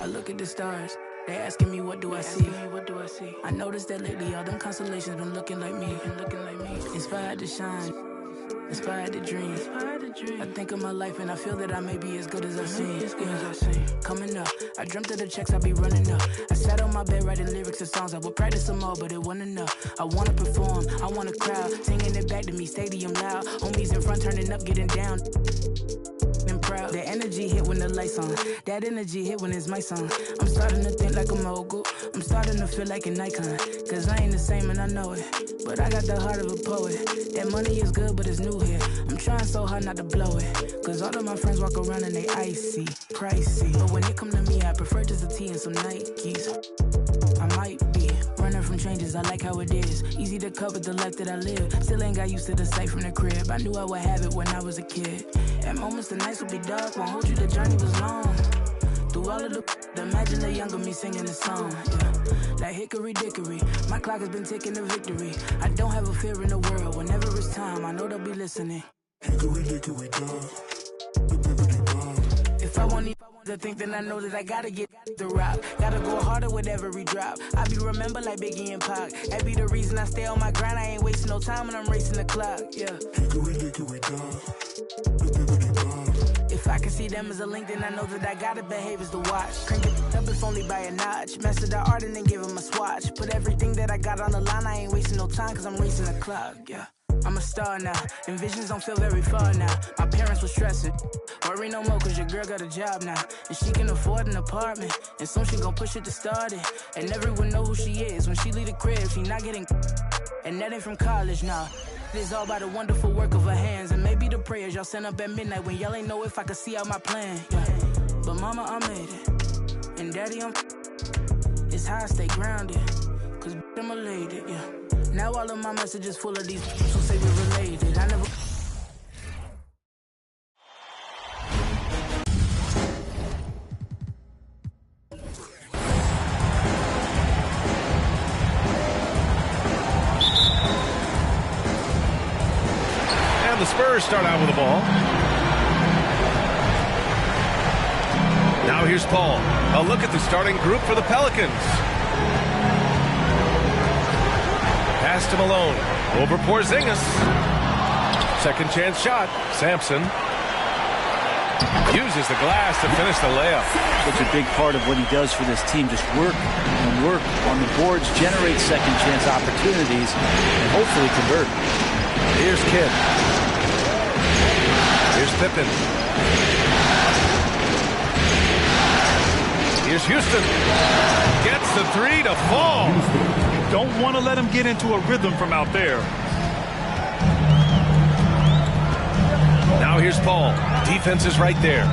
look at the stars. They asking me what do I see? I noticed that lately all them constellations been looking like me. Inspired to shine, inspired to dream. I think of my life and I feel that I may be as good as I've seen. Coming up, I dreamt of the checks I be running up. I sat on my bed writing lyrics of songs. I would practice some more, but it wasn't enough. I wanna perform, I want a crowd singing it back to me, stadium loud. Homies in front turning up, getting down. Proud. The energy hit when the lights on. That energy hit when it's my song. I'm starting to think like a mogul. I'm starting to feel like an icon. Cause I ain't the same and I know it. But I got the heart of a poet. That money is good but it's new here. I'm trying so hard not to blow it. Cause all of my friends walk around and they icy, pricey. But when it come to me, I prefer just a tee and some Nikes. I might be running from changes, I like how it is. Easy to cover the life that I live. Still ain't got used to the sight from the crib. I knew I would have it when I was a kid. At moments the nights would be dark, won't hold you, the journey was long. Through all of the imagine the younger me singing the song. Like hickory dickory, my clock has been ticking to victory. I don't have a fear in the world, whenever it's time, I know they'll be listening. Hickory dickory dog, if I want to think, then I know that I gotta get the rock. Gotta go harder with every drop. I be remembered like Biggie and Pac. That be the reason I stay on my grind. I ain't wasting no time when I'm racing the clock. Hickory dog. If I can see them as a link, then I know that I gotta behave as the watch. Crank it up if only by a notch. Master the art and then give him a swatch. Put everything that I got on the line. I ain't wasting no time cause I'm racing the clock. I'm a star now, and visions don't feel very far now. My parents were stressing, worry no more cause your girl got a job now. And she can afford an apartment, and soon she gon' push it to start it. And everyone know who she is, when she leave the crib, she not getting. And that ain't from college now. It's all by the wonderful work of her hands. And maybe the prayers y'all send up at midnight when y'all ain't know if I could see out my plan. But mama, I made it, and daddy, it's how I stay grounded, cause I'm a lady, Now all of my messages full of these who say we're related. I never. And the Spurs start out with the ball. Now here's Paul. A look at the starting group for the Pelicans. Pass to Malone. Over Porzingis. Second chance shot. Sampson uses the glass to finish the layup. Such a big part of what he does for this team. Just work and work on the boards, generate second chance opportunities, and hopefully convert. Here's Kidd. Here's Pippen. Here's Houston. Gets the three to fall. Don't want to let him get into a rhythm from out there. Now here's Paul. Defense is right there.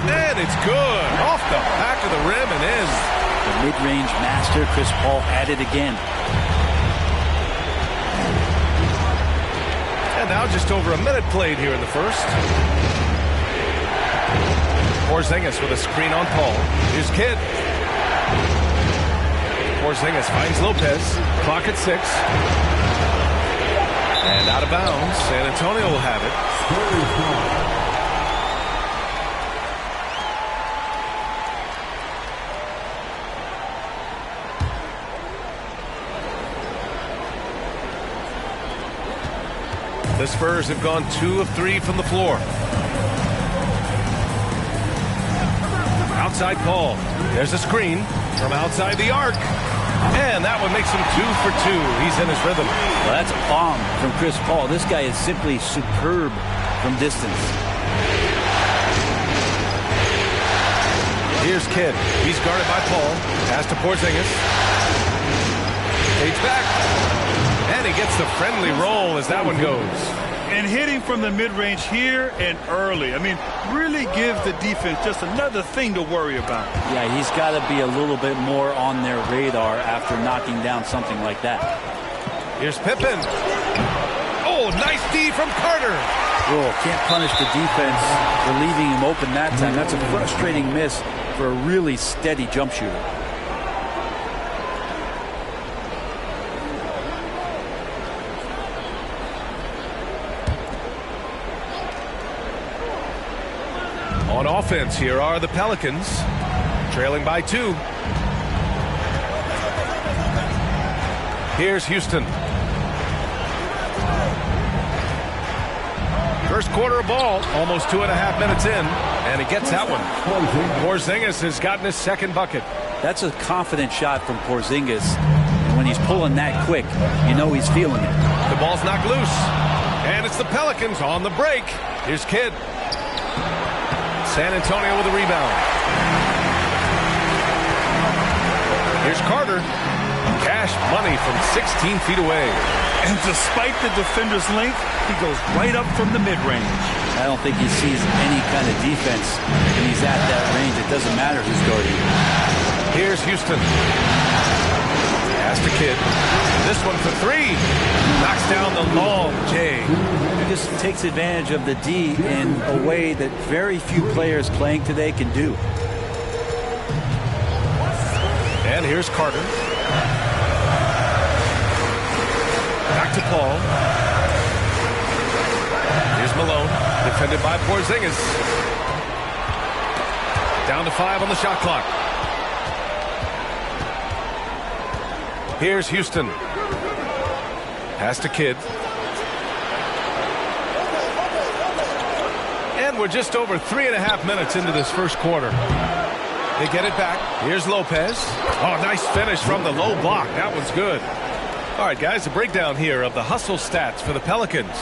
And it's good. Off the back of the rim and in. The mid-range master, Chris Paul, at it again. And now just over a minute played here in the first. Porzingis with a screen on Paul. Here's Kidd. Porzingis finds Lopez. Clock at 6. And out of bounds. San Antonio will have it. The Spurs have gone 2 of 3 from the floor. Outside Paul. There's a screen from outside the arc. And that one makes him 2 for 2. He's in his rhythm. Well, that's a bomb from Chris Paul. This guy is simply superb from distance. Here's Kidd. He's guarded by Paul. Pass to Porzingis. Takes back. And he gets the friendly roll as that one goes. And hitting from the mid-range here and early. I mean, really gives the defense just another thing to worry about. Yeah, he's got to be a little bit more on their radar after knocking down something like that. Here's Pippen. Oh, nice D from Carter. Oh, can't punish the defense for leaving him open that time. That's a frustrating miss for a really steady jump shooter. On offense, here are the Pelicans, trailing by 2. Here's Houston. First quarter ball, almost 2.5 minutes in, and he gets that one. Porzingis has gotten his second bucket. That's a confident shot from Porzingis. And when he's pulling that quick, you know he's feeling it. The ball's knocked loose. And it's the Pelicans on the break. Here's Kidd. San Antonio with a rebound. Here's Carter. Cash money from 16 feet away. And despite the defender's length, he goes right up from the mid-range. I don't think he sees any kind of defense when he's at that range. It doesn't matter who's guarding him. Here's Houston. Pass to Kidd. This one for 3. Knocks down the long J. He just takes advantage of the D in a way that very few players playing today can do. And here's Carter. Back to Paul. Here's Malone. Defended by Porzingis. Down to 5 on the shot clock. Here's Houston. Pass to Kidd. And we're just over 3.5 minutes into this first quarter. They get it back. Here's Lopez. Oh, nice finish from the low block. That one's good. All right, guys, a breakdown here of the hustle stats for the Pelicans.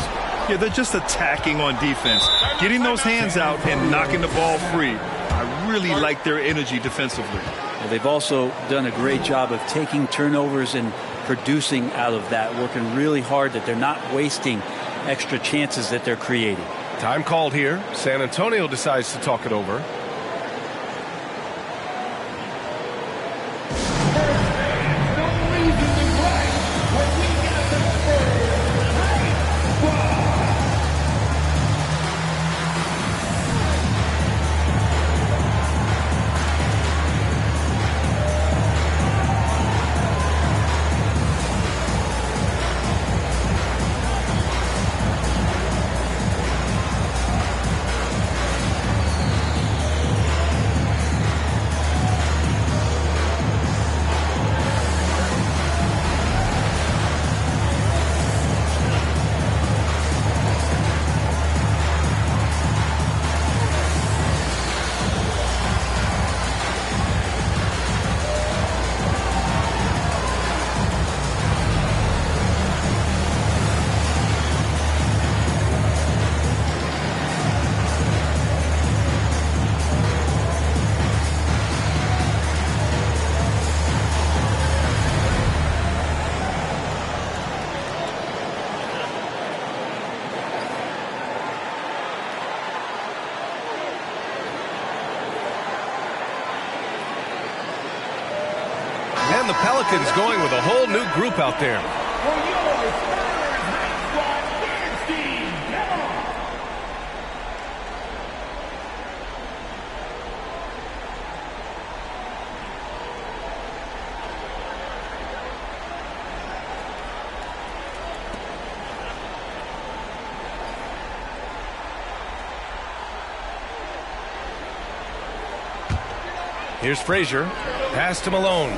Yeah, they're just attacking on defense, getting those hands out and knocking the ball free. I really like their energy defensively. Well, they've also done a great job of taking turnovers and producing out of that, working really hard that they're not wasting extra chances that they're creating. Time called here. San Antonio decides to talk it over. And the Pelicans going with a whole new group out there. Here's Frazier. Pass to Malone.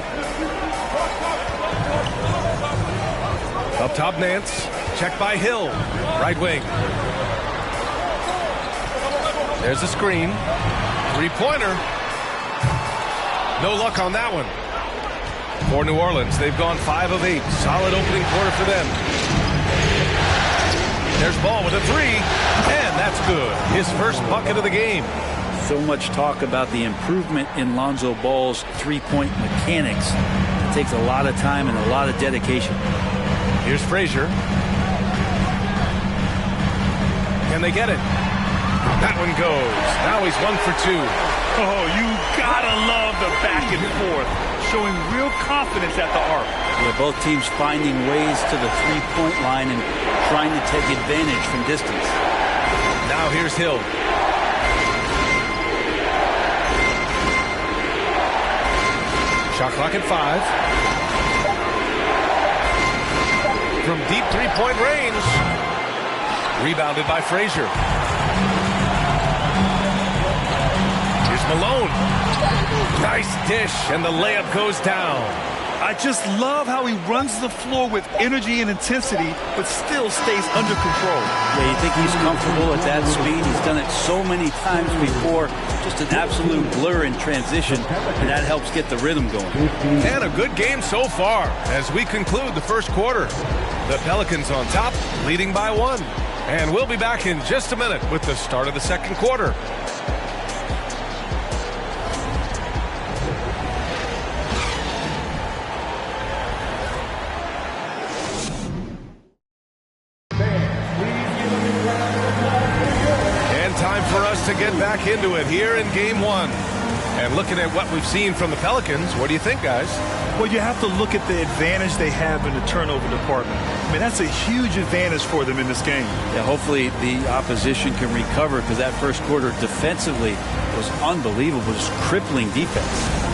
Up top, Nance. Check by Hill. Right wing. There's a screen. Three-pointer. No luck on that one. For New Orleans, they've gone 5 of 8. Solid opening quarter for them. There's Ball with a 3. And that's good. His first bucket of the game. So much talk about the improvement in Lonzo Ball's three-point mechanics. It takes a lot of time and a lot of dedication. Here's Frazier. Can they get it? That one goes. Now he's 1 for 2. Oh, you gotta love the back and forth, showing real confidence at the arc. Yeah, both teams finding ways to the three-point line and trying to take advantage from distance. Now here's Hill. Shot clock at 5. From deep three-point range. Rebounded by Frazier. Here's Malone. Nice dish, and the layup goes down. I just love how he runs the floor with energy and intensity, but still stays under control. Yeah, you think he's comfortable at that speed? He's done it so many times before. Just an absolute blur in transition, and that helps get the rhythm going. And a good game so far as we conclude the first quarter. The Pelicans on top, leading by 1. And we'll be back in just a minute with the start of the second quarter. To get back into it here in game 1. And looking at what we've seen from the Pelicans, what do you think, guys? Well, you have to look at the advantage they have in the turnover department. I mean, that's a huge advantage for them in this game. Yeah, hopefully the opposition can recover, because that first quarter defensively was unbelievable, just crippling defense.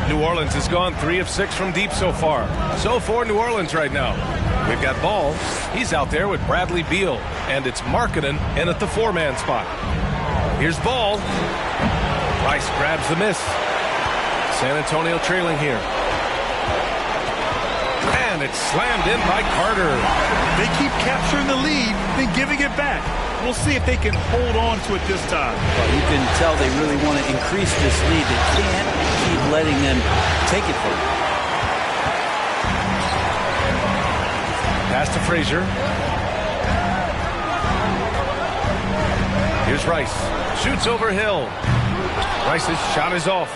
New Orleans has gone 3 of 6 from deep so far. So for New Orleans right now, we've got Ball. He's out there with Bradley Beal, and it's Markkanen in at the 4-man spot. Here's Ball. Rice grabs the miss. San Antonio trailing here. And it's slammed in by Carter. They keep capturing the lead, then giving it back. We'll see if they can hold on to it this time. Well, you can tell they really want to increase this lead. They can't keep letting them take it from them. Pass to Frazier. Here's Rice. Shoots over Hill. Rice's shot is off.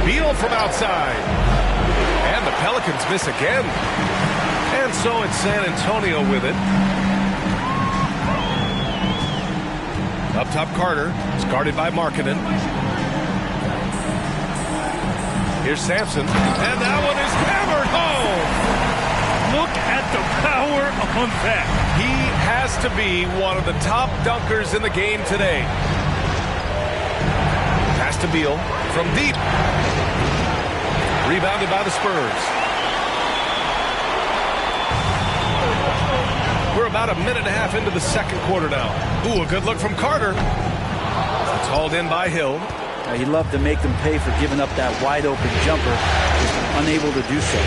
Beal from outside. And the Pelicans miss again. And so it's San Antonio with it. Up top, Carter. It's guarded by Markkanen. Here's Sampson. And that one is hammered home. Look at the power on that. He has to be one of the top dunkers in the game today. Pass to Beal from deep. Rebounded by the Spurs. We're about a minute and a half into the second quarter now. Ooh, a good look from Carter. It's hauled in by Hill. He'd love to make them pay for giving up that wide open jumper. Just unable to do so.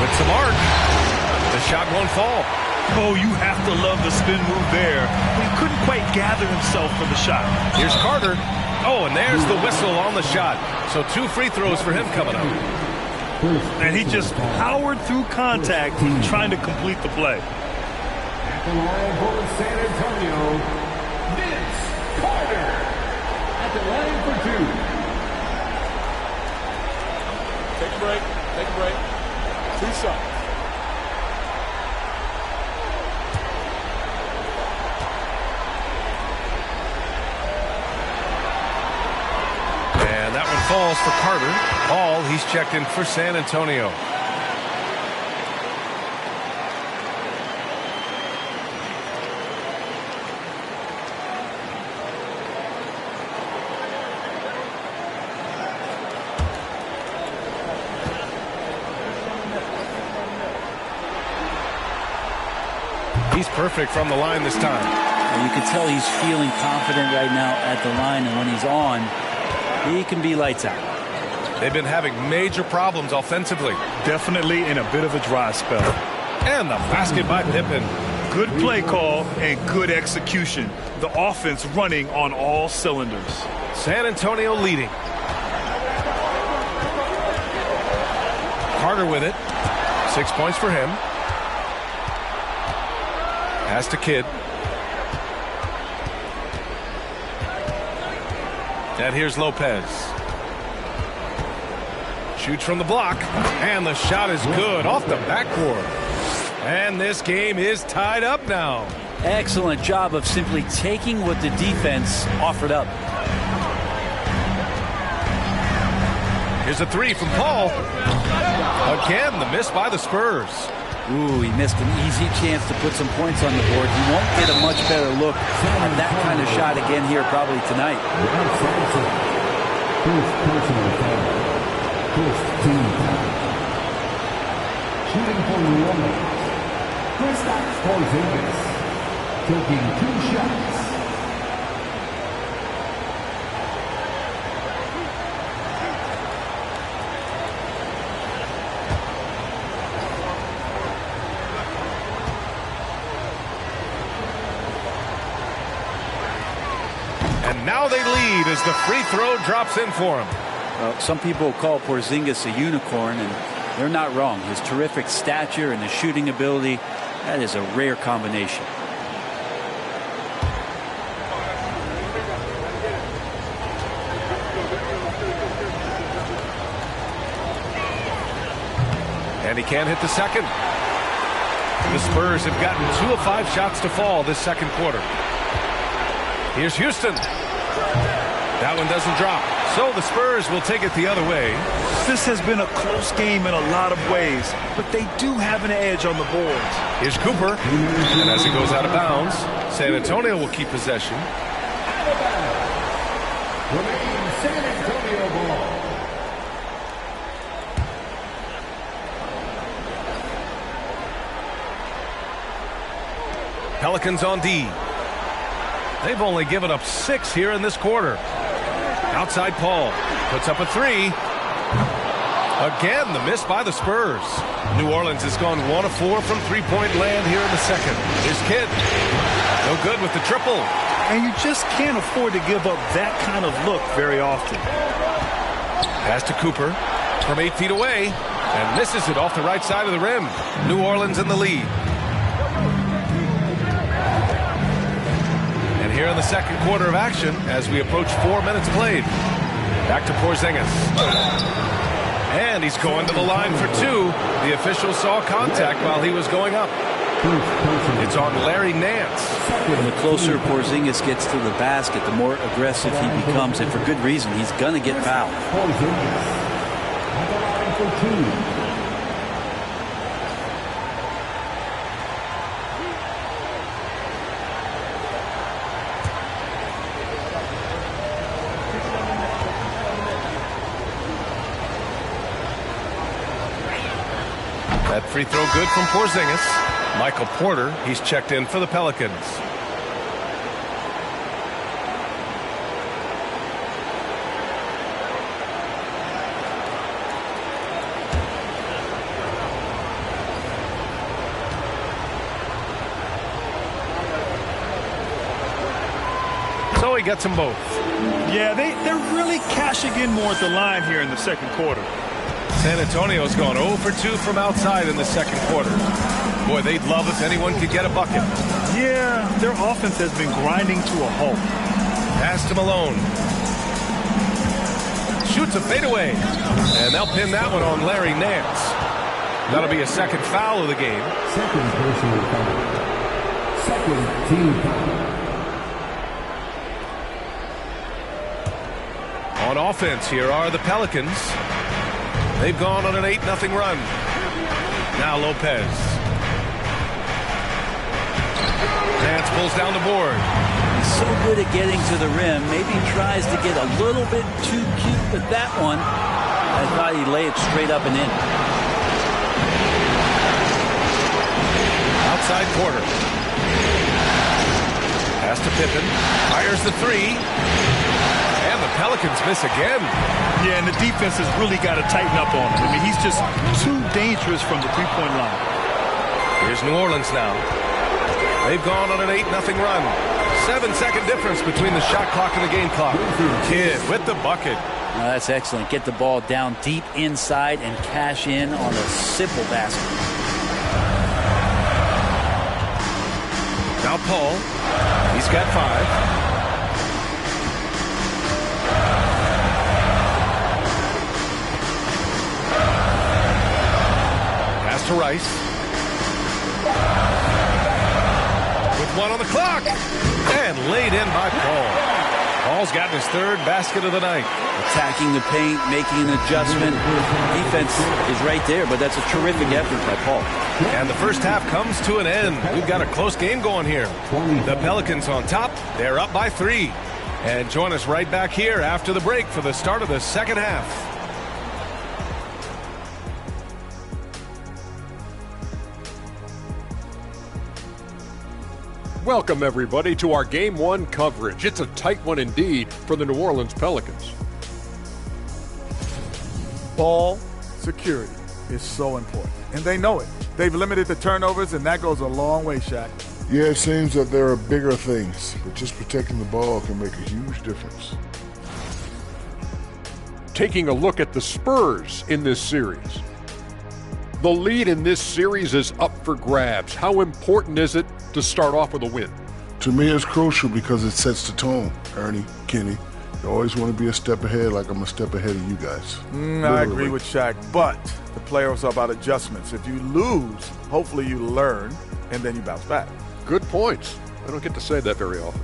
With some arc. The shot won't fall. Oh, you have to love the spin move there. He couldn't quite gather himself for the shot. Here's Carter. Oh, and there's the whistle on the shot. So 2 free throws for him coming up. And he just powered through contact trying to complete the play. At the line for San Antonio, Vince Carter. At the line for 2. Take a break. Take a break. 2 shots. And that one falls for Carter. Ball, he's checked in for San Antonio. He's perfect from the line this time. And you can tell he's feeling confident right now at the line, and when he's on, he can be lights out. They've been having major problems offensively. Definitely in a bit of a dry spell. And the basket by Pippen. Good play call and good execution. The offense running on all cylinders. San Antonio leading. Carter with it. 6 points for him. Pass to Kidd. And here's Lopez. Shoots from the block. And the shot is good off the backboard. And this game is tied up now. Excellent job of simply taking what the defense offered up. Here's a 3 from Paul. Again, the miss by the Spurs. Ooh, he missed an easy chance to put some points on the board. He won't get a much better look at that kind of shot again here probably tonight. First personal foul. First team foul. Shooting for New Orleans. Kristaps Porzingis taking 2 shots. And now they lead as the free throw drops in for him. Well, some people call Porzingis a unicorn, and they're not wrong. His terrific stature and his shooting ability, that is a rare combination. And he can't hit the second. The Spurs have gotten 2 of 5 shots to fall this second quarter. Here's Houston. That one doesn't drop. So the Spurs will take it the other way. This has been a close game in a lot of ways, but they do have an edge on the boards. Here's Cooper. And as he goes out of bounds, San Antonio will keep possession. Remains San Antonio ball. Pelicans on D. They've only given up 6 here in this quarter. Outside Paul. Puts up a 3. Again, the miss by the Spurs. New Orleans has gone 1 of 4 from three-point land here in the second. Here's Kidd. No good with the triple. And you just can't afford to give up that kind of look very often. Pass to Cooper from 8 feet away. And misses it off the right side of the rim. New Orleans in the lead. Here in the second quarter of action as we approach 4 minutes played. Back to Porzingis. And he's going to the line for 2. The official saw contact while he was going up. It's on Larry Nance. And the closer Porzingis gets to the basket, the more aggressive he becomes, and for good reason. He's going to get fouled. Porzingis at the line for 2. That free throw good from Porzingis. Michael Porter, he's checked in for the Pelicans. So he gets them both. Yeah, they're really cashing in more at the line here in the second quarter. San Antonio's gone 0 for 2 from outside in the second quarter. Boy, they'd love if anyone could get a bucket. Yeah, their offense has been grinding to a halt. Pass to Malone. Shoots a fadeaway. And they'll pin that one on Larry Nance. That'll be a second foul of the game. Second personal foul. Second team foul. On offense, here are the Pelicans. They've gone on an 8-0 run. Now Lopez. Nance pulls down the board. He's so good at getting to the rim. Maybe he tries to get a little bit too cute with that one. I thought he'd lay it straight up and in. Outside Porter. Pass to Pippen. Fires the 3. And the Pelicans miss again. Yeah, and the defense has really got to tighten up on him. I mean, he's just too dangerous from the three-point line. Here's New Orleans now. They've gone on an 8-0 run. 7-second difference between the shot clock and the game clock. Kidd with the bucket. Now that's excellent. Get the ball down deep inside and cash in on a simple basket. Now Paul. He's got 5. To Rice. With 1 on the clock. And laid in by Paul. Paul's gotten his 3rd basket of the night. Attacking the paint, making an adjustment. Defense is right there, but that's a terrific effort by Paul. And the first half comes to an end. We've got a close game going here. The Pelicans on top. They're up by 3. And join us right back here after the break for the start of the second half. Welcome, everybody, to our Game 1 coverage. It's a tight one indeed for the New Orleans Pelicans. Ball security is so important, and they know it. They've limited the turnovers, and that goes a long way, Shaq. Yeah, it seems that there are bigger things, but just protecting the ball can make a huge difference. Taking a look at the Spurs in this series. The lead in this series is up for grabs. How important is it to start off with a win? To me, it's crucial because it sets the tone. Ernie, Kenny, you always want to be a step ahead, like I'm a step ahead of you guys. I agree with Shaq, but the playoffs are about adjustments. If you lose, hopefully you learn, and then you bounce back. Good points. I don't get to say that very often.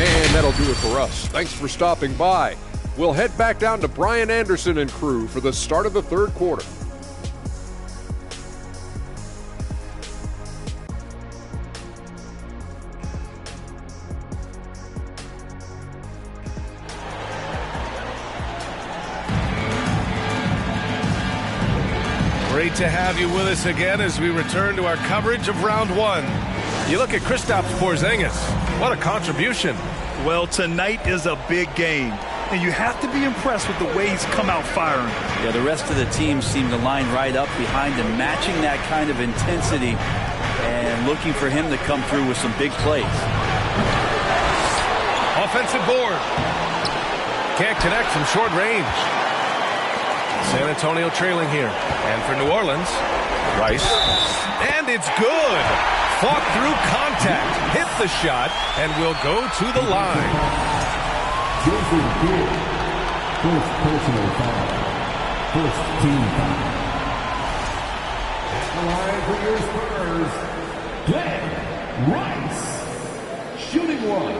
And that'll do it for us. Thanks for stopping by. We'll head back down to Brian Anderson and crew for the start of the third quarter. Great to have you with us again as we return to our coverage of round one. You look at Kristaps Porzingis. What a contribution. Well, tonight is a big game, and you have to be impressed with the way he's come out firing. Yeah, the rest of the team seem to line right up behind him, matching that kind of intensity and looking for him to come through with some big plays. Offensive board. Can't connect from short range. San Antonio trailing here. And for New Orleans, Rice. And it's good. Fought through contact. Hit the shot and will go to the line. Jason Kidd. First personal foul. First team foul. At the line for your Spurs, Glenn Rice. Shooting one.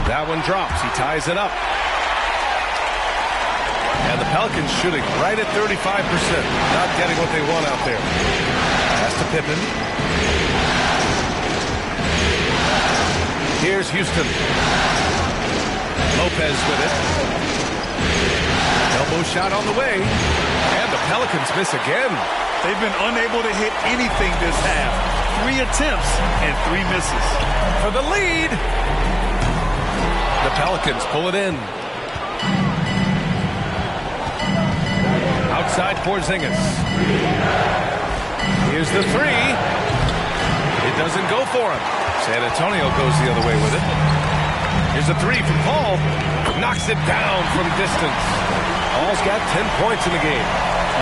That one drops. He ties it up. And the Pelicans shooting right at 35%. Not getting what they want out there. Pass to Pippen. Here's Houston. Lopez with it. Elbow shot on the way. And the Pelicans miss again. They've been unable to hit anything this half. 3 attempts and 3 misses. For the lead. The Pelicans pull it in. Outside Porzingis. Here's the three. It doesn't go for him. San Antonio goes the other way with it. Here's a three from Paul. Knocks it down from distance. Paul's got 10 points in the game.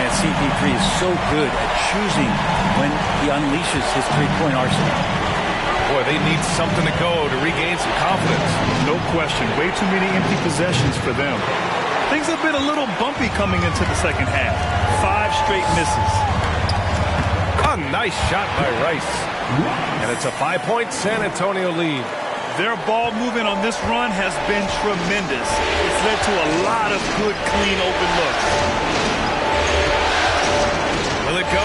And CP3 is so good at choosing when he unleashes his three-point arsenal. Boy, they need something to go to regain some confidence. No question. Way too many empty possessions for them. Things have been a little bumpy coming into the second half. 5 straight misses. A nice shot by Rice. And it's a 5-point San Antonio lead. Their ball movement on this run has been tremendous. It's led to a lot of good, clean, open looks. Will it go?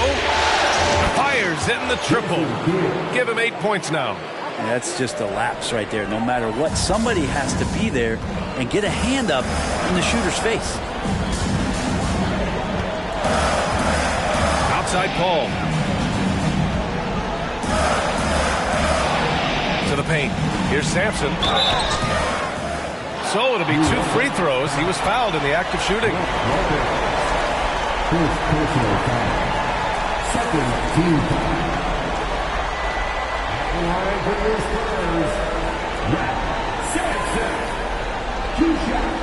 Fires in the triple. Give him 8 points now. That's just a lapse right there. No matter what, somebody has to be there and get a hand up in the shooter's face. Outside Paul. To the paint. Here's Sampson. So it'll be 2 free throws. He was fouled in the act of shooting. First personal foul. Second team foul. At the line for your Spurs, Matt Sampson. 2 shots.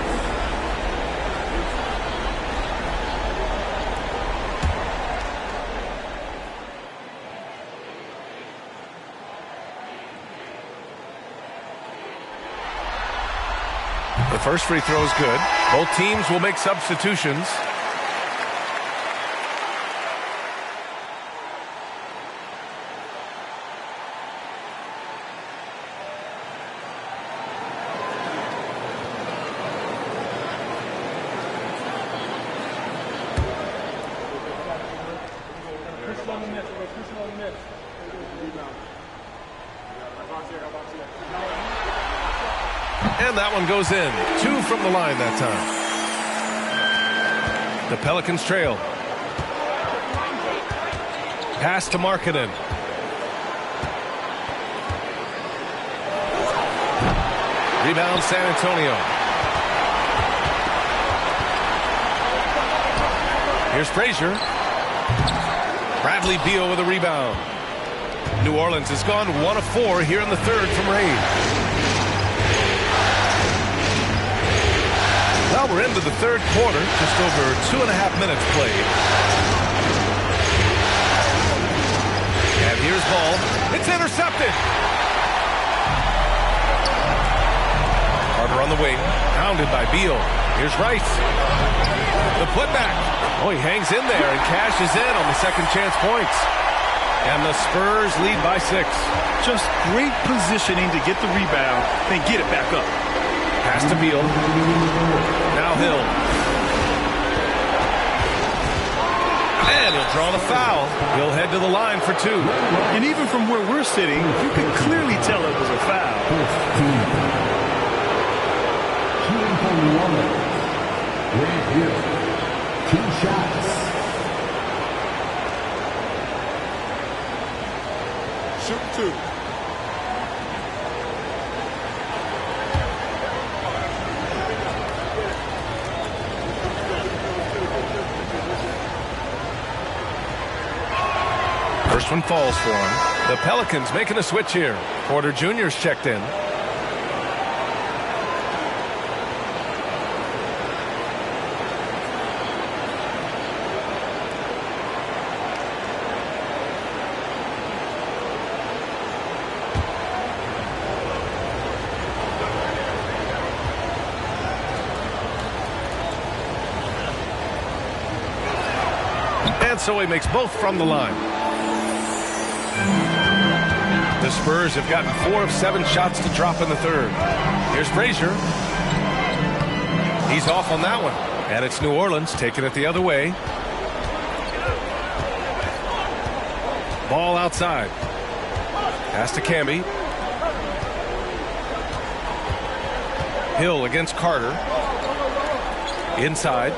The first free throw is good. Both teams will make substitutions. And that one goes in. 2 from the line that time. The Pelicans trail. Pass to Markkanen. Rebound San Antonio. Here's Frazier. Bradley Beal with a rebound. New Orleans has gone 1 of 4 here in the third from Reid. Well, we're into the third quarter. Just over 2.5 minutes played. And here's ball. It's intercepted. Carter on the wing. Pounded by Beal. Here's Rice. The putback. Oh, he hangs in there and cashes in on the second chance points. And the Spurs lead by 6. Just great positioning to get the rebound, then get it back up. Pass to Beal. Now Hill. And he'll draw the foul. He'll head to the line for 2. And even from where we're sitting, you can clearly tell it was a foul. Shooting from New Orleans. Grant Hill. 2 shots. Shoot 2. First one falls for him. The Pelicans making a switch here. Porter Jr.'s checked in. And so he makes both from the line. The Spurs have gotten 4 of 7 shots to drop in the third. Here's Frazier. He's off on that one. And it's New Orleans taking it the other way. Ball outside. Pass to Camby. Hill against Carter. Inside.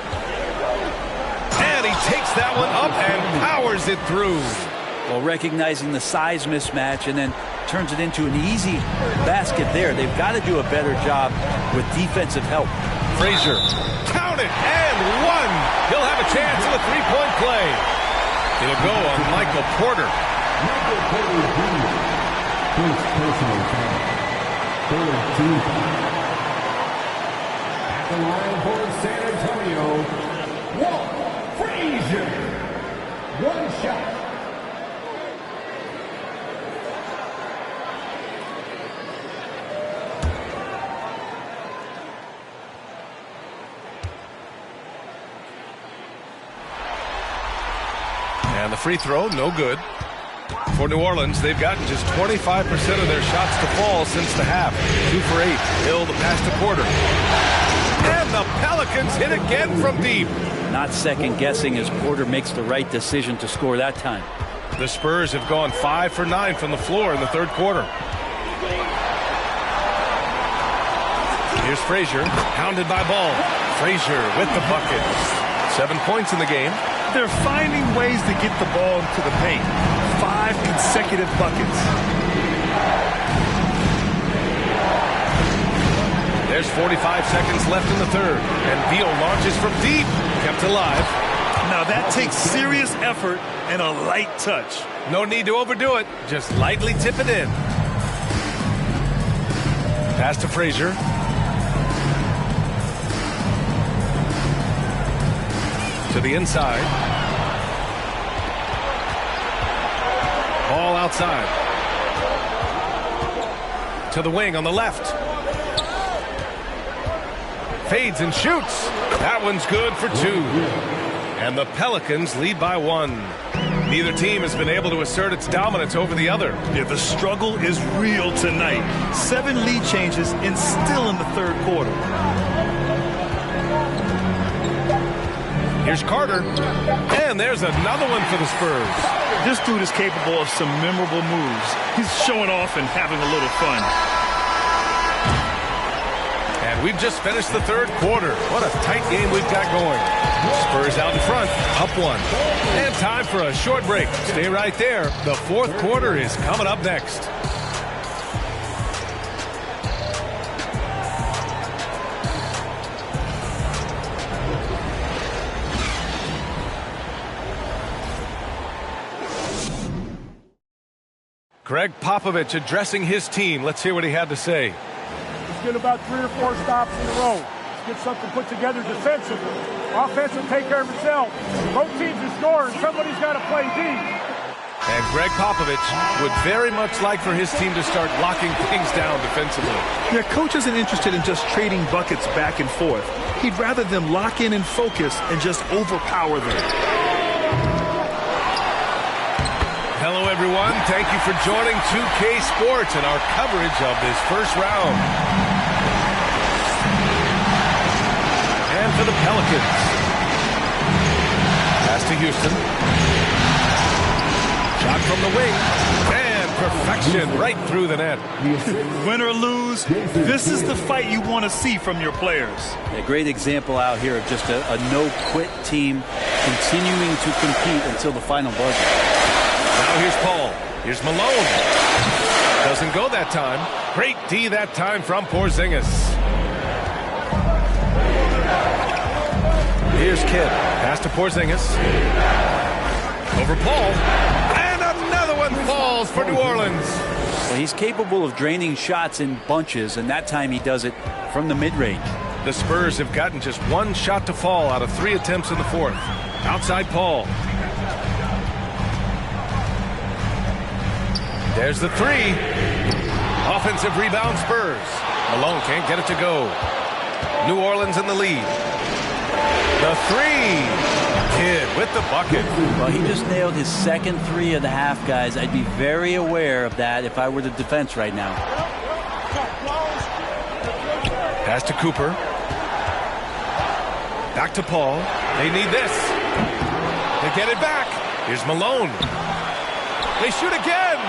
And he takes that one up and powers it through. Well, recognizing the size mismatch and then turns it into an easy basket there. They've got to do a better job with defensive help. Frazier, count it, and 1. He'll have a chance of a 3-point play. It'll go on Michael Porter. Michael Porter Jr. First personal foul. 13. At the line for San Antonio, Walt Frazier. 1 shot. And the free throw, no good. For New Orleans, they've gotten just 25% of their shots to fall since the half. 2 for 8. Hill, the pass to Porter. And the Pelicans hit again from deep. Not second guessing as Porter makes the right decision to score that time. The Spurs have gone 5 for 9 from the floor in the third quarter. Here's Frazier, pounded by Ball. Frazier with the bucket. 7 points in the game. They're finding ways to get the ball into the paint. 5 consecutive buckets. There's 45 seconds left in the third. And Beal launches from deep. Kept alive. Now that takes serious effort and a light touch. No need to overdo it. Just lightly tip it in. Pass to Frazier. To the inside. Ball outside. To the wing on the left. Fades and shoots. That one's good for 2. And the Pelicans lead by 1. Neither team has been able to assert its dominance over the other. Yeah, the struggle is real tonight. 7 lead changes and still in the third quarter. Here's Carter. And there's another one for the Spurs. This dude is capable of some memorable moves. He's showing off and having a little fun. And we've just finished the third quarter. What a tight game we've got going. Spurs out in front, up one. And time for a short break. Stay right there. The fourth quarter is coming up next. Greg Popovich addressing his team. Let's hear what he had to say. Let's get about 3 or 4 stops in a row. Let's get something put together defensively. Offense will take care of itself. Both teams are scoring. Somebody's got to play D. And Greg Popovich would very much like for his team to start locking things down defensively. Yeah, coach isn't interested in just trading buckets back and forth. He'd rather them lock in and focus and just overpower them. Hello, everyone. Thank you for joining 2K Sports and our coverage of this first round. And for the Pelicans. Pass to Houston. Shot from the wing. And perfection right through the net. Win or lose, this is the fight you want to see from your players. A great example out here of just a no-quit team continuing to compete until the final buzzer. Now here's Paul. Here's Malone. Doesn't go that time. Great D that time from Porzingis. Here's Kidd. Pass to Porzingis. Over Paul. And another one falls for New Orleans. Well, he's capable of draining shots in bunches, and that time he does it from the mid-range. The Spurs have gotten just one shot to fall out of 3 attempts in the fourth. Outside Paul. There's the three. Offensive rebound Spurs. Malone can't get it to go. New Orleans in the lead. The three. Kidd with the bucket. Well, he just nailed his second three of the half, guys. I'd be very aware of that if I were the defense right now. Pass to Cooper. Back to Paul. They need this. They get it back. Here's Malone. They shoot again.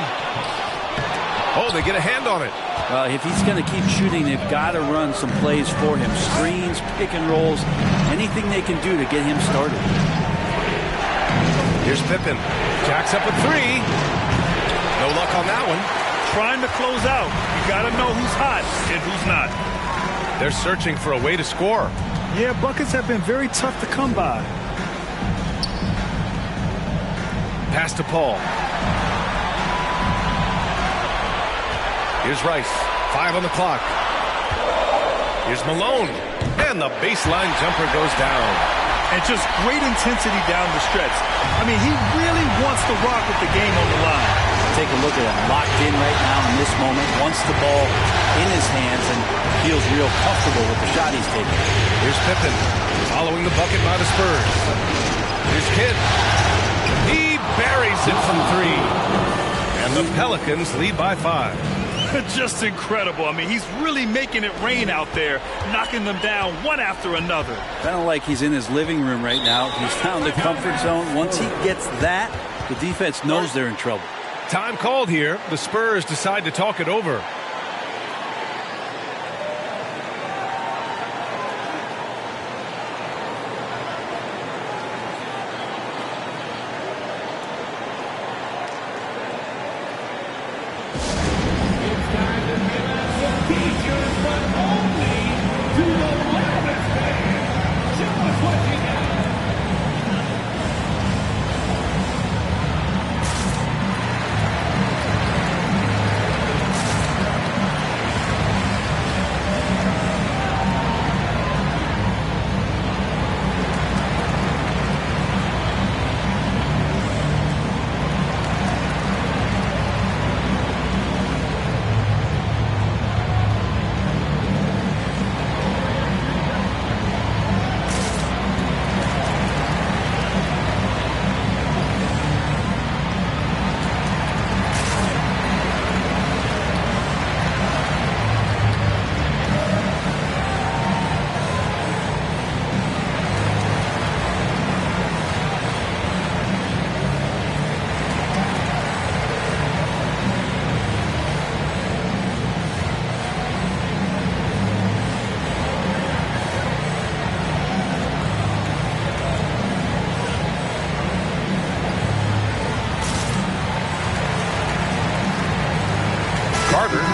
Oh, they get a hand on it. Well, if he's going to keep shooting, they've got to run some plays for him. Screens, pick and rolls, anything they can do to get him started. Here's Pippen. Jacks up a three. No luck on that one. Trying to close out. You got to know who's hot and who's not. They're searching for a way to score. Yeah, buckets have been very tough to come by. Pass to Paul. Here's Rice. 5 on the clock. Here's Malone. And the baseline jumper goes down. And just great intensity down the stretch. I mean, he really wants to rock with the game on the line. Take a look at him. Locked in right now in this moment. Wants the ball in his hands and feels real comfortable with the shot he's taking. Here's Pippen. Following the bucket by the Spurs. Here's Kidd. He buries it from 3. And the Pelicans lead by 5. Just incredible. I mean, he's really making it rain out there, knocking them down one after another. Kind of like he's in his living room right now. He's found the comfort zone. Once he gets that, the defense knows they're in trouble. Time called here. The Spurs decide to talk it over.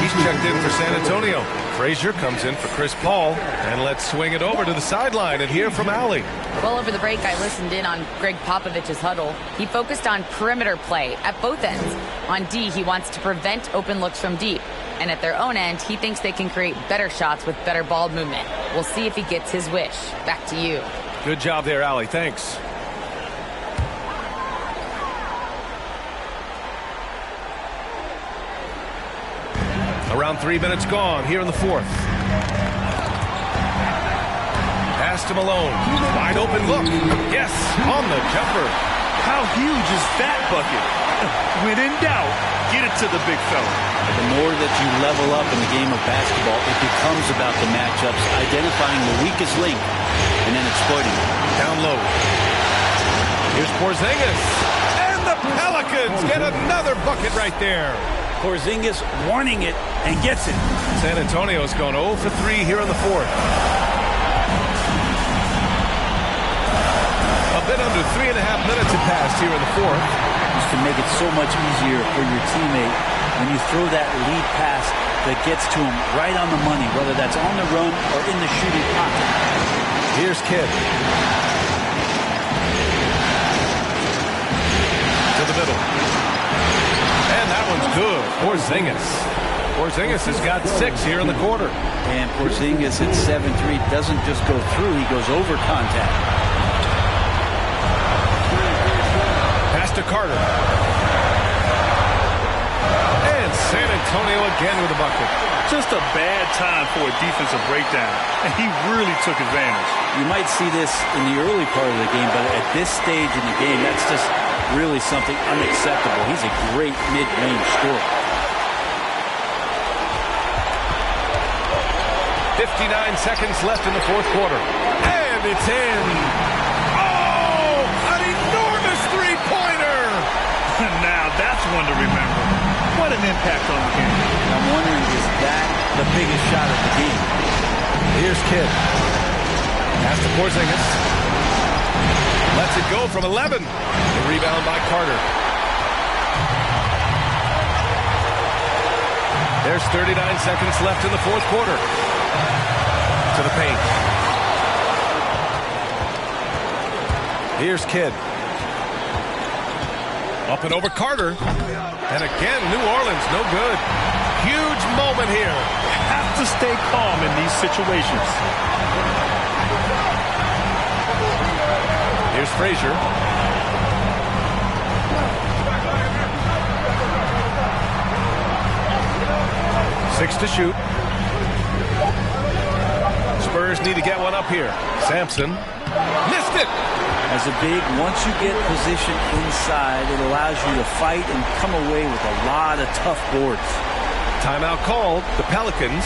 He's checked in for San Antonio. Frazier comes in for Chris Paul. And let's swing it over to the sideline and hear from Allie. Well, over the break, I listened in on Greg Popovich's huddle. He focused on perimeter play at both ends. On D, he wants to prevent open looks from deep. And at their own end, he thinks they can create better shots with better ball movement. We'll see if he gets his wish. Back to you. Good job there, Allie. Thanks. Around 3 minutes gone here in the fourth. Pass to Malone. Wide open look. Yes, on the jumper. How huge is that bucket? When in doubt, get it to the big fella. The more that you level up in the game of basketball, it becomes about the matchups, identifying the weakest link, and then exploiting it. Down low. Here's Porzingis. And the Pelicans get another bucket right there. Porzingis warning it and gets it. San Antonio's gone 0 for 3 here in the fourth. A bit under 3.5 minutes have passed here in the fourth. This can make it so much easier for your teammate when you throw that lead pass that gets to him right on the money, whether that's on the run or in the shooting pocket. Here's Kidd. To the middle. And that one's good. Porzingis has got 6 here in the quarter. And Porzingis at 7-3 doesn't just go through, he goes over contact. Pass to Carter. And San Antonio again with a bucket. Just a bad time for a defensive breakdown, and he really took advantage. You might see this in the early part of the game, but at this stage in the game, that's just really something unacceptable. He's a great mid-range scorer. 59 seconds left in the fourth quarter. And it's in. Oh, an enormous three-pointer. Now that's one to remember. What an impact on the game. I'm wondering, is that the biggest shot of the game? Here's Kidd. Pass to Porzingis. Lets it go from 11. The rebound by Carter. There's 39 seconds left in the fourth quarter. To the paint. Here's Kidd. Up and over Carter. And again, New Orleans, no good. Huge moment here. Have to stay calm in these situations. Here's Frazier. Six to shoot. Spurs need to get one up here. Sampson missed it. As a big, once you get position inside, it allows you to fight and come away with a lot of tough boards. Timeout called. The Pelicans.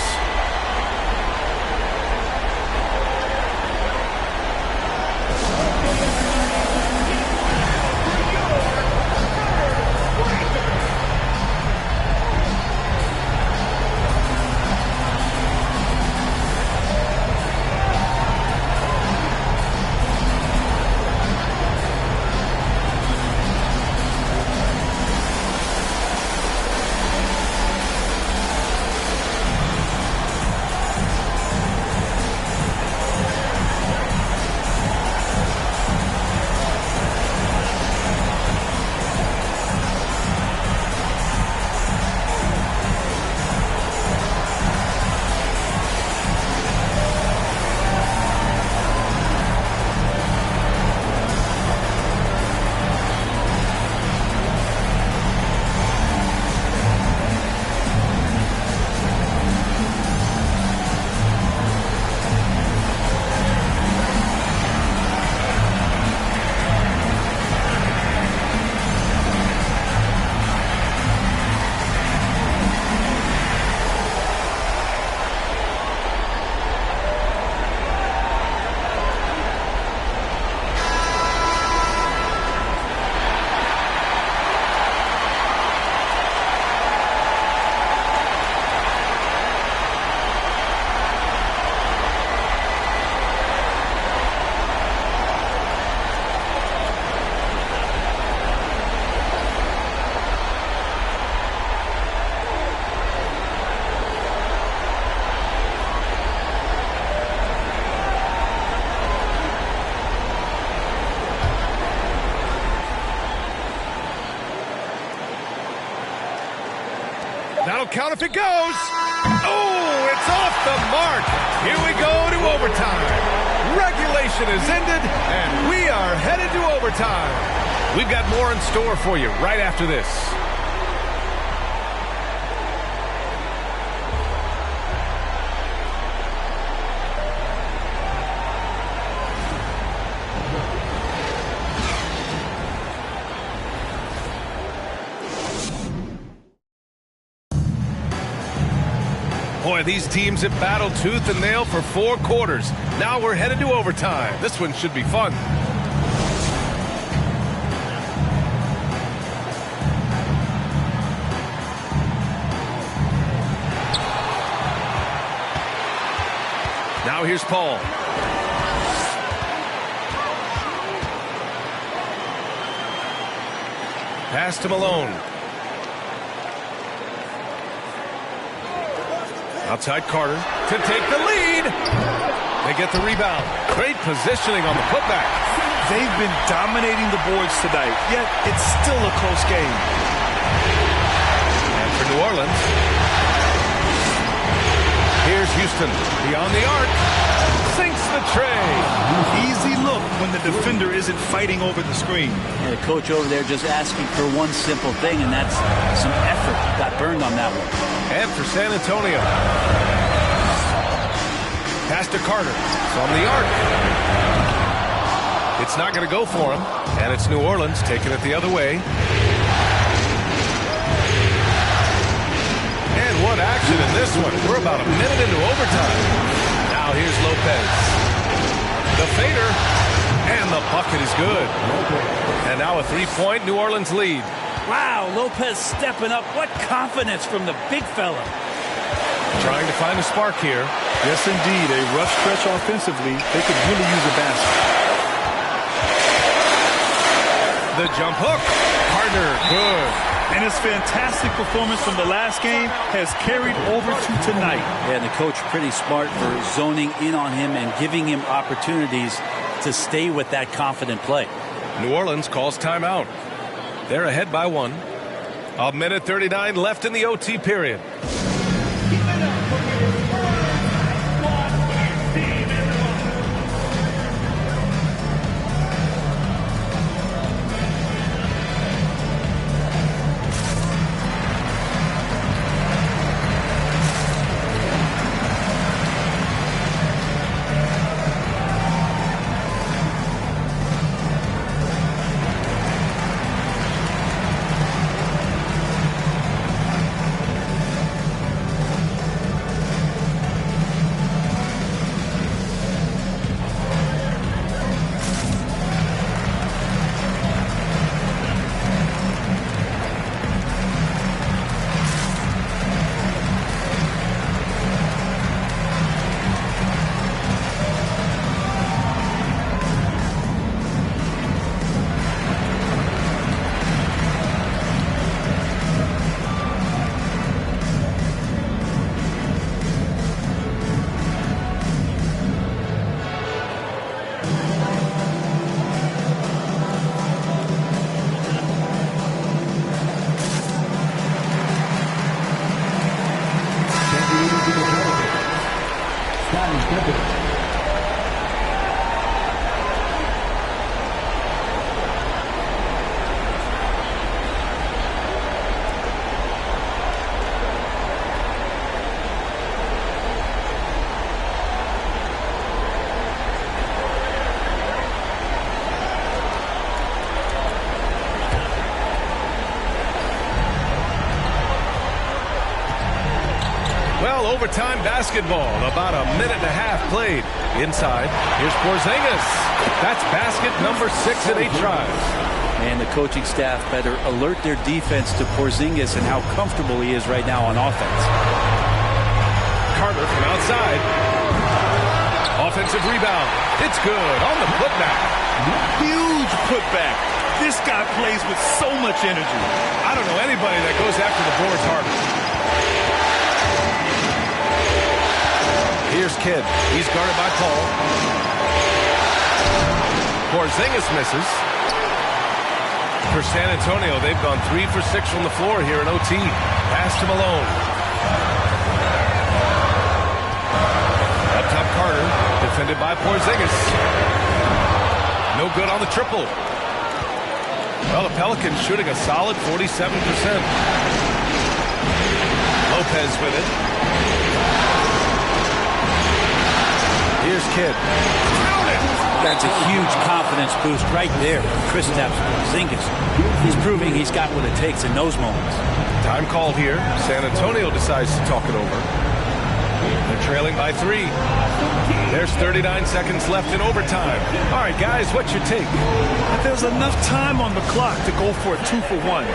count if it goes. Oh, it's off the mark. Here we go to overtime. Regulation is ended, and we are headed to overtime. We've got more in store for you right after this. Boy, these teams have battled tooth and nail for 4 quarters. Now we're headed to overtime. This one should be fun. Now here's Paul. Pass to Malone. Outside Carter to take the lead. They get the rebound. Great positioning on the putback. They've been dominating the boards tonight, yet it's still a close game. And for New Orleans, here's Houston beyond the arc. Sinks the tray. Easy look when the defender isn't fighting over the screen. And the coach over there just asking for one simple thing, and that's some effort. Got burned on that one. And for San Antonio. Pass to Carter. From the arc. It's not going to go for him. And it's New Orleans taking it the other way. And what action in this one. We're about a minute into overtime. Now here's Lopez. The fader. And the bucket is good. And now a 3-point New Orleans lead. Wow, Lopez stepping up. What confidence from the big fella. Trying to find a spark here. Yes, indeed. A rough stretch offensively. They could really use a basket. The jump hook. Carter, good. And his fantastic performance from the last game has carried over to tonight. Yeah, and the coach pretty smart for zoning in on him and giving him opportunities to stay with that confident play. New Orleans calls timeout. They're ahead by 1. A minute 39 left in the OT period. Overtime basketball. About a minute and a half played. Inside. Here's Porzingis. That's basket number 6 in 8 tries. And the coaching staff better alert their defense to Porzingis and how comfortable he is right now on offense. Carter from outside. Offensive rebound. It's good on the putback. Huge putback. This guy plays with so much energy. I don't know anybody that goes after the boards harder. Here's Kidd. He's guarded by Paul. Porzingis misses. For San Antonio, they've gone 3 for 6 from the floor here in OT. Pass to Malone. by Porzingis. No good on the triple. Well, the Pelicans shooting a solid 47%. Lopez with it. Here's Kidd. That's a huge confidence boost right there. Kristaps Porzingis. He's proving he's got what it takes in those moments. Time called here. San Antonio decides to talk it over. They're trailing by 3. There's 39 seconds left in overtime. All right, guys, what's your take? There's enough time on the clock to go for a 2-for-1.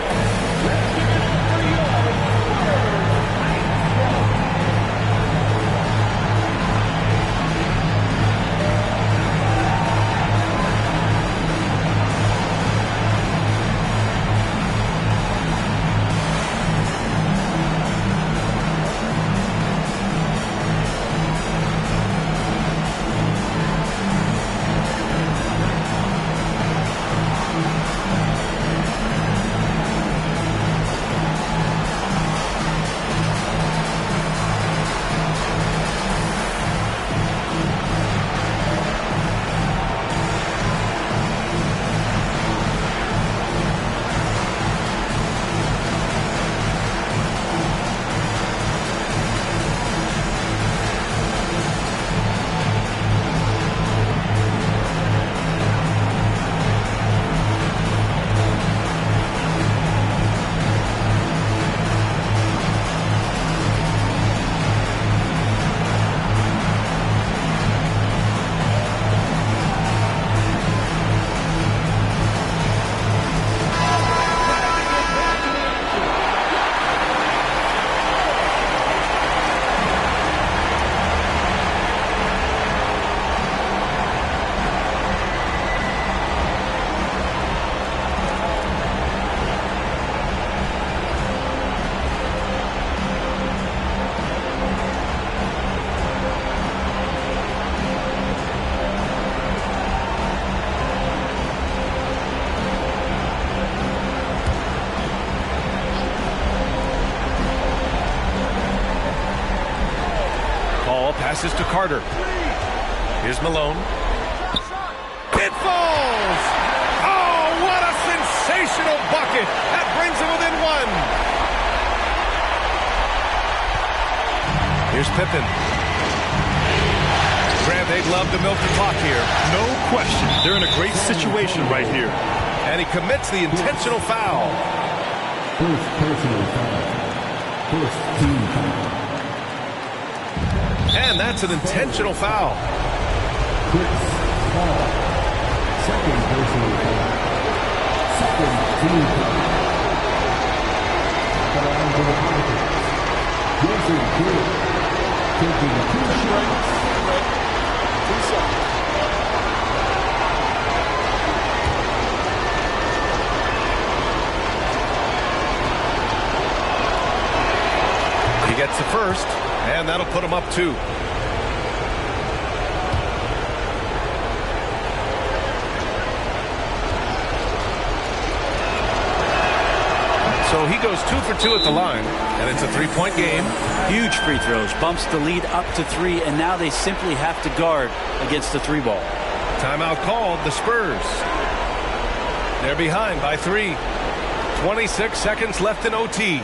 Passes to Carter. Here's Malone. It falls! Oh, what a sensational bucket! That brings him within 1. Here's Pippen. Grant, they'd love to milk the clock here. No question. They're in a great situation right here. And he commits the intentional foul. First personal foul. First team foul. And that's an intentional foul. Chris Paul. Second personal foul. Second team foul. Foul to the Pelicans. Jason Kidd taking 2 shots. 2 shots. He gets the first. And that'll put him up 2. So he goes 2 for 2 at the line, and it's a 3-point game. Huge free throws, bumps the lead up to 3, and now they simply have to guard against the 3 ball. Timeout called, the Spurs. They're behind by 3. 26 seconds left in OT.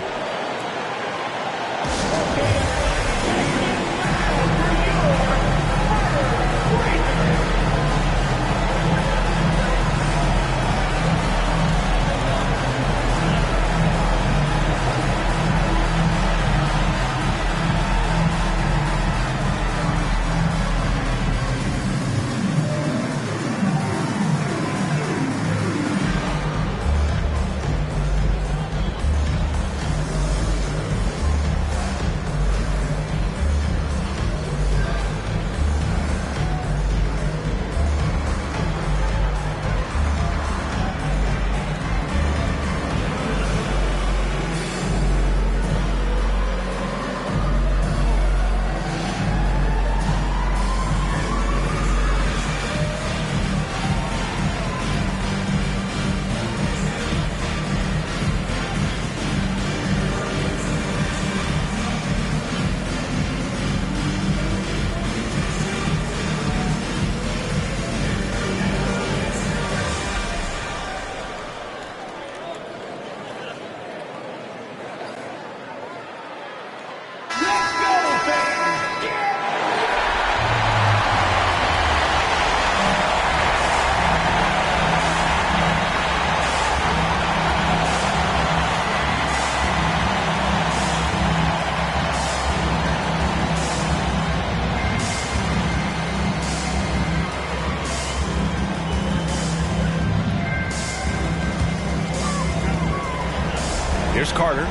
Here's Carter.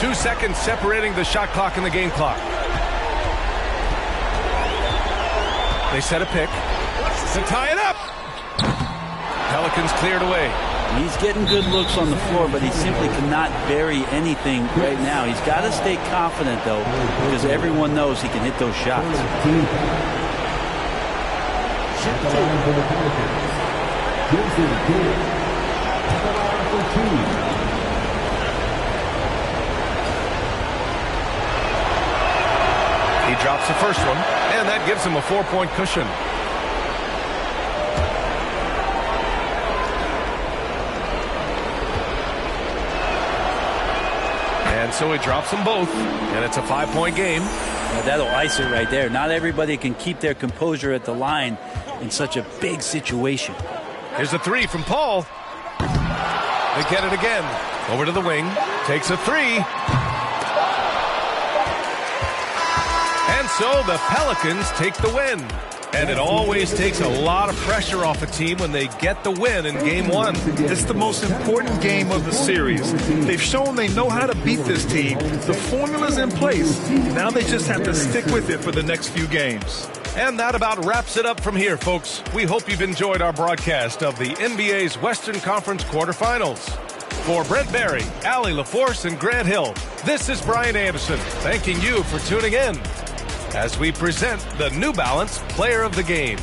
2 seconds separating the shot clock and the game clock. They set a pick to tie it up. Pelicans cleared away. He's getting good looks on the floor, but he simply cannot bury anything right now. He's got to stay confident, though, because everyone knows he can hit those shots. He drops the first one, and that gives him a 4-point cushion. And so he drops them both, and it's a 5-point game. Now that'll ice it right there. Not everybody can keep their composure at the line in such a big situation. Here's a three from Paul. They get it again. Over to the wing. Takes a three. And so the Pelicans take the win. And it always takes a lot of pressure off a team when they get the win in game one. It's the most important game of the series. They've shown they know how to beat this team. The formula's in place. Now they just have to stick with it for the next few games. And that about wraps it up from here, folks. We hope you've enjoyed our broadcast of the NBA's Western Conference quarterfinals. For Brent Barry, Allie LaForce, and Grant Hill, this is Brian Anderson, thanking you for tuning in as we present the New Balance Player of the Game.